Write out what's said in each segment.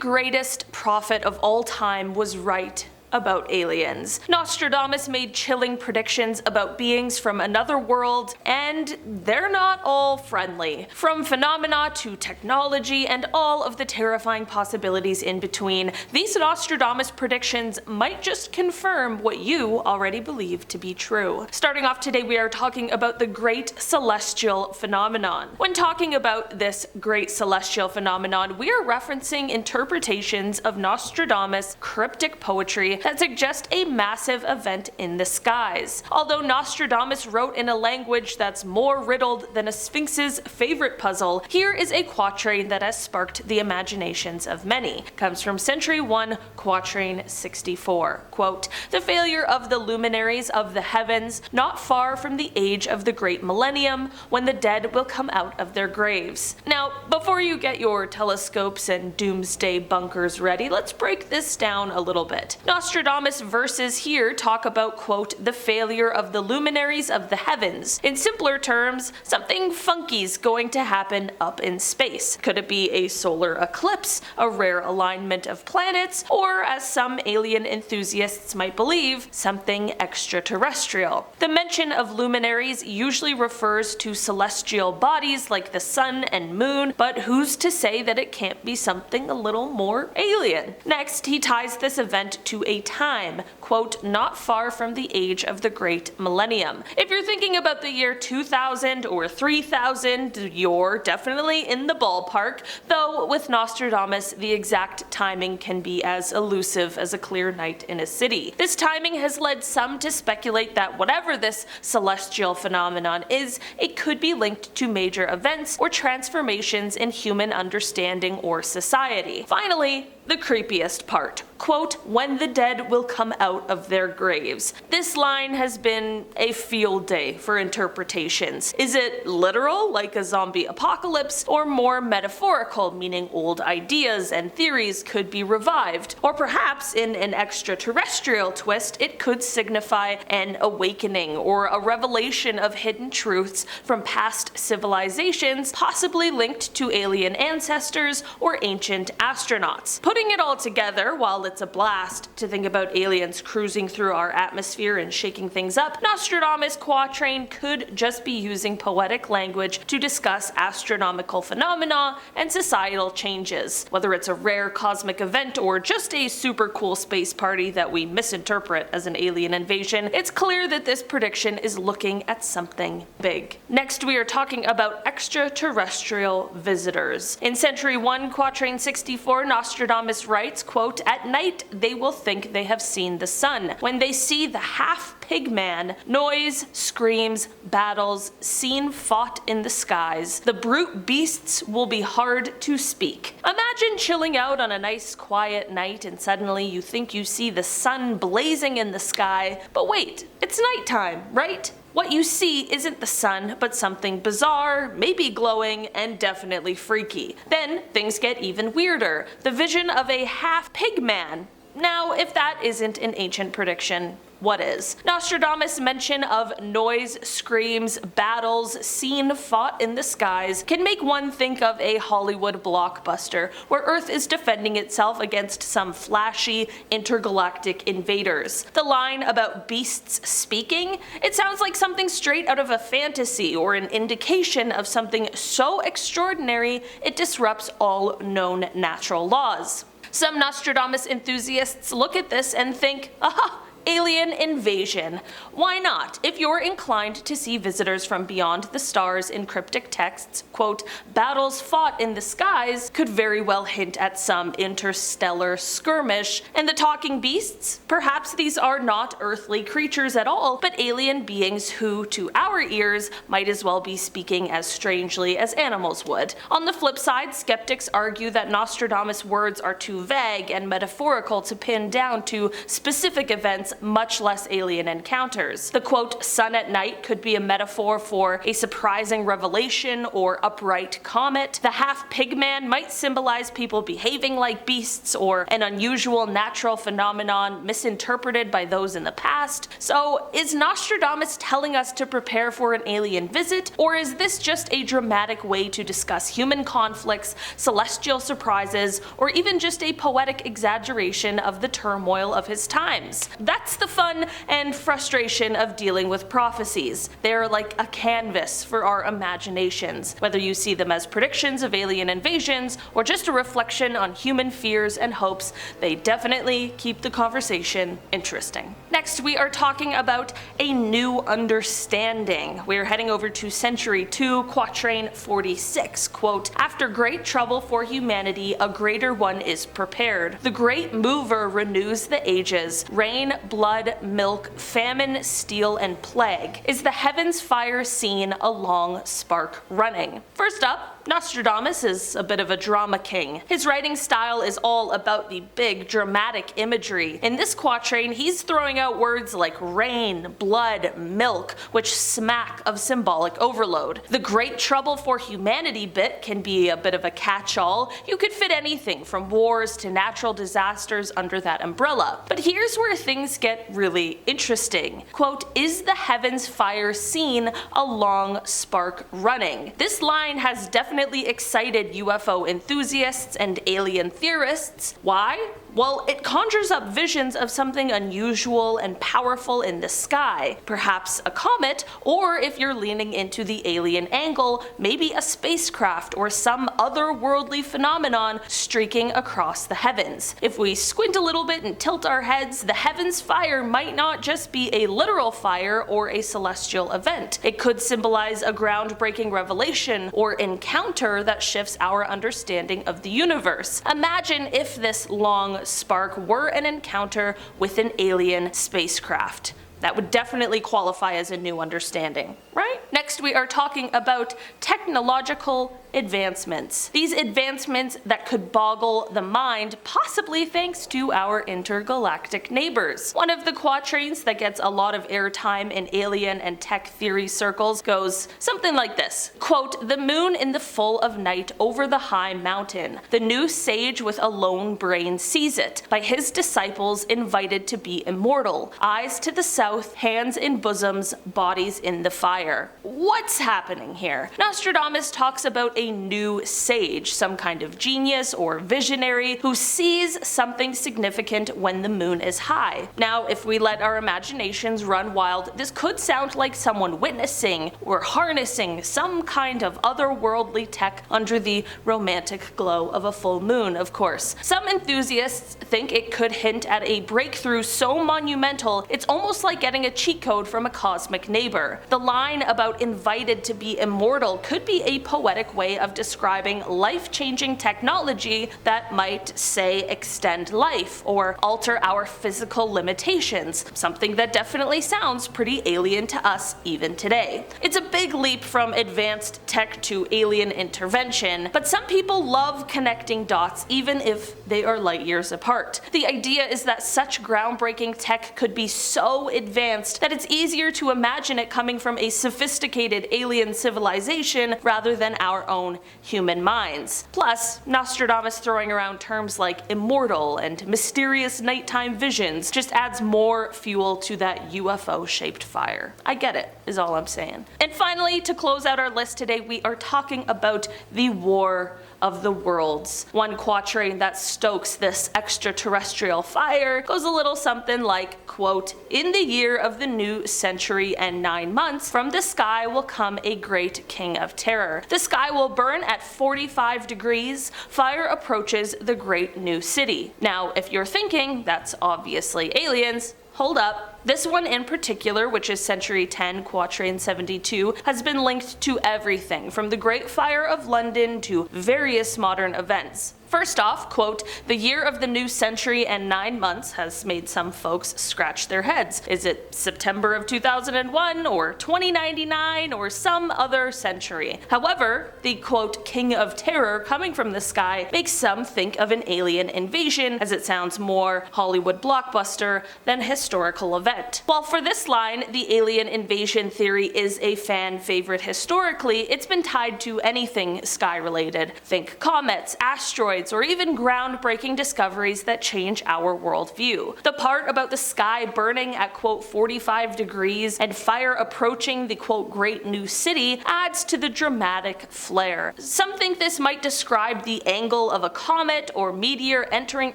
greatest prophet of all time was right about aliens. Nostradamus made chilling predictions about beings from another world, and they're not all friendly. From phenomena to technology and all of the terrifying possibilities in between, these Nostradamus predictions might just confirm what you already believe to be true. Starting off today, we are talking about the Great Celestial Phenomenon. When talking about this Great Celestial Phenomenon, we are referencing interpretations of Nostradamus' cryptic poetry that suggest a massive event in the skies. Although Nostradamus wrote in a language that's more riddled than a sphinx's favorite puzzle, here is a quatrain that has sparked the imaginations of many. It comes from Century 1, Quatrain 64. Quote, "The failure of the luminaries of the heavens, not far from the age of the great millennium, when the dead will come out of their graves." Now, before you get your telescopes and doomsday bunkers ready, let's break this down a little bit. Nostradamus' verses here talk about, quote, "the failure of the luminaries of the heavens." In simpler terms, something funky's going to happen up in space. Could it be a solar eclipse, a rare alignment of planets, or, as some alien enthusiasts might believe, something extraterrestrial? The mention of luminaries usually refers to celestial bodies like the sun and moon, but who's to say that it can't be something a little more alien? Next, he ties this event to a time, quote, "not far from the age of the great millennium." If you're thinking about the year 2000 or 3000, you're definitely in the ballpark, though with Nostradamus the exact timing can be as elusive as a clear night in a city. This timing has led some to speculate that whatever this celestial phenomenon is, it could be linked to major events or transformations in human understanding or society. Finally, the creepiest part. Quote, "when the dead will come out of their graves." This line has been a field day for interpretations. Is it literal, like a zombie apocalypse, or more metaphorical, meaning old ideas and theories could be revived? Or perhaps, in an extraterrestrial twist, it could signify an awakening or a revelation of hidden truths from past civilizations, possibly linked to alien ancestors or ancient astronauts. Putting it all together, while it's a blast to think about aliens cruising through our atmosphere and shaking things up, Nostradamus' quatrain could just be using poetic language to discuss astronomical phenomena and societal changes. Whether it's a rare cosmic event or just a super cool space party that we misinterpret as an alien invasion, it's clear that this prediction is looking at something big. Next, we are talking about extraterrestrial visitors. In Century 1, Quatrain 64, Nostradamus writes, quote, "at night they will think they have seen the sun. When they see the half-pig man, noise, screams, battles, seen fought in the skies. The brute beasts will be hard to speak." Imagine chilling out on a nice quiet night and suddenly you think you see the sun blazing in the sky, but wait, it's nighttime, right? What you see isn't the sun, but something bizarre, maybe glowing, and definitely freaky. Then things get even weirder. The vision of a half-pig man. Now, if that isn't an ancient prediction, what is? Nostradamus' mention of noise, screams, battles, seen fought in the skies can make one think of a Hollywood blockbuster where Earth is defending itself against some flashy intergalactic invaders. The line about beasts speaking? It sounds like something straight out of a fantasy or an indication of something so extraordinary it disrupts all known natural laws. Some Nostradamus enthusiasts look at this and think, aha, alien invasion. Why not? If you're inclined to see visitors from beyond the stars in cryptic texts, quote, "battles fought in the skies" could very well hint at some interstellar skirmish. And the talking beasts? Perhaps these are not earthly creatures at all, but alien beings who, to our ears, might as well be speaking as strangely as animals would. On the flip side, skeptics argue that Nostradamus' words are too vague and metaphorical to pin down to specific events much less alien encounters. The quote, sun at night could be a metaphor for a surprising revelation or upright comet. The half pigman might symbolize people behaving like beasts or an unusual natural phenomenon misinterpreted by those in the past. So is Nostradamus telling us to prepare for an alien visit, or is this just a dramatic way to discuss human conflicts, celestial surprises, or even just a poetic exaggeration of the turmoil of his times? That's the fun and frustration of dealing with prophecies. They're like a canvas for our imaginations, whether you see them as predictions of alien invasions or just a reflection on human fears and hopes. They definitely keep the conversation interesting. Next, we are talking about a new understanding. We're heading over to Century 2, Quatrain 46. Quote, after great trouble for humanity, a greater one is prepared. The great mover renews the ages. Rain, blood, milk, famine, steel, and plague. Is the heavens' fire seen, a long spark running? First up, Nostradamus is a bit of a drama king. His writing style is all about the big, dramatic imagery. In this quatrain, he's throwing out words like rain, blood, milk, which smack of symbolic overload. The great trouble for humanity bit can be a bit of a catch-all. You could fit anything from wars to natural disasters under that umbrella. But here's where things get really interesting. Quote, is the heavens' fire seen, a long spark running? This line has definitely excited UFO enthusiasts and alien theorists. Why? Well, it conjures up visions of something unusual and powerful in the sky, perhaps a comet, or if you're leaning into the alien angle, maybe a spacecraft or some otherworldly phenomenon streaking across the heavens. If we squint a little bit and tilt our heads, the heavens' fire might not just be a literal fire or a celestial event. It could symbolize a groundbreaking revelation or encounter that shifts our understanding of the universe. Imagine if this long spark were an encounter with an alien spacecraft. That would definitely qualify as a new understanding, right? Next, we are talking about technological advancements. These advancements that could boggle the mind, possibly thanks to our intergalactic neighbors. One of the quatrains that gets a lot of airtime in alien and tech theory circles goes something like this. Quote, the moon in the full of night over the high mountain. The new sage with a lone brain sees it, by his disciples invited to be immortal. Eyes to the south, hands in bosoms, bodies in the fire. What's happening here? Nostradamus talks about a new sage, some kind of genius or visionary who sees something significant when the moon is high. Now, if we let our imaginations run wild, this could sound like someone witnessing or harnessing some kind of otherworldly tech under the romantic glow of a full moon, of course. Some enthusiasts think it could hint at a breakthrough so monumental, it's almost like getting a cheat code from a cosmic neighbor. The line about invited to be immortal could be a poetic way of describing life-changing technology that might, say, extend life or alter our physical limitations, something that definitely sounds pretty alien to us even today. It's a big leap from advanced tech to alien intervention, but some people love connecting dots even if they are light years apart. The idea is that such groundbreaking tech could be so advanced that it's easier to imagine it coming from a sophisticated alien civilization rather than our own human minds. Plus, Nostradamus throwing around terms like immortal and mysterious nighttime visions just adds more fuel to that UFO-shaped fire. I get it, is all I'm saying. And finally, to close out our list today, we are talking about the War of the Worlds. One quatrain that stokes this extraterrestrial fire goes a little something like, quote, in the year of the new century and 9 months, from the sky will come a great king of terror. The sky will burn at 45 degrees. Fire approaches the great new city. Now, if you're thinking that's obviously aliens, hold up. This one in particular, which is Century 10, Quatrain 72, has been linked to everything from the Great Fire of London to various modern events. First off, quote, "The year of the new century and 9 months has made some folks scratch their heads. Is it September of 2001 or 2099 or some other century?" However, the quote, "king of terror coming from the sky" makes some think of an alien invasion, as it sounds more Hollywood blockbuster than historical event. While for this line, the alien invasion theory is a fan favorite historically, it's been tied to anything sky related. Think comets, asteroids, or even groundbreaking discoveries that change our worldview. The part about the sky burning at quote 45 degrees and fire approaching the quote great new city adds to the dramatic flair. Some think this might describe the angle of a comet or meteor entering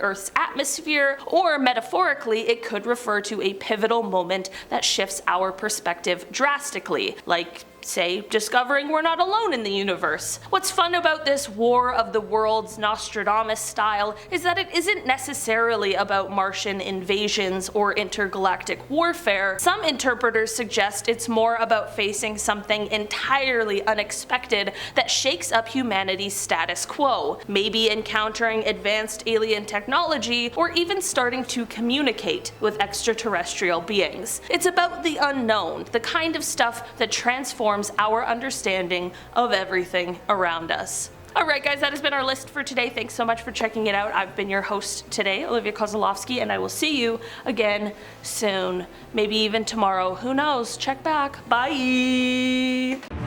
Earth's atmosphere, or metaphorically it could refer to a pivotal moment that shifts our perspective drastically, like say, discovering we're not alone in the universe. What's fun about this War of the Worlds Nostradamus style is that it isn't necessarily about Martian invasions or intergalactic warfare. Some interpreters suggest it's more about facing something entirely unexpected that shakes up humanity's status quo, maybe encountering advanced alien technology or even starting to communicate with extraterrestrial beings. It's about the unknown, the kind of stuff that transforms our understanding of everything around us. Alright guys, that has been our list for today. Thanks so much for checking it out. I've been your host today, Olivia Kozlowski, and I will see you again soon. Maybe even tomorrow. Who knows? Check back. Bye!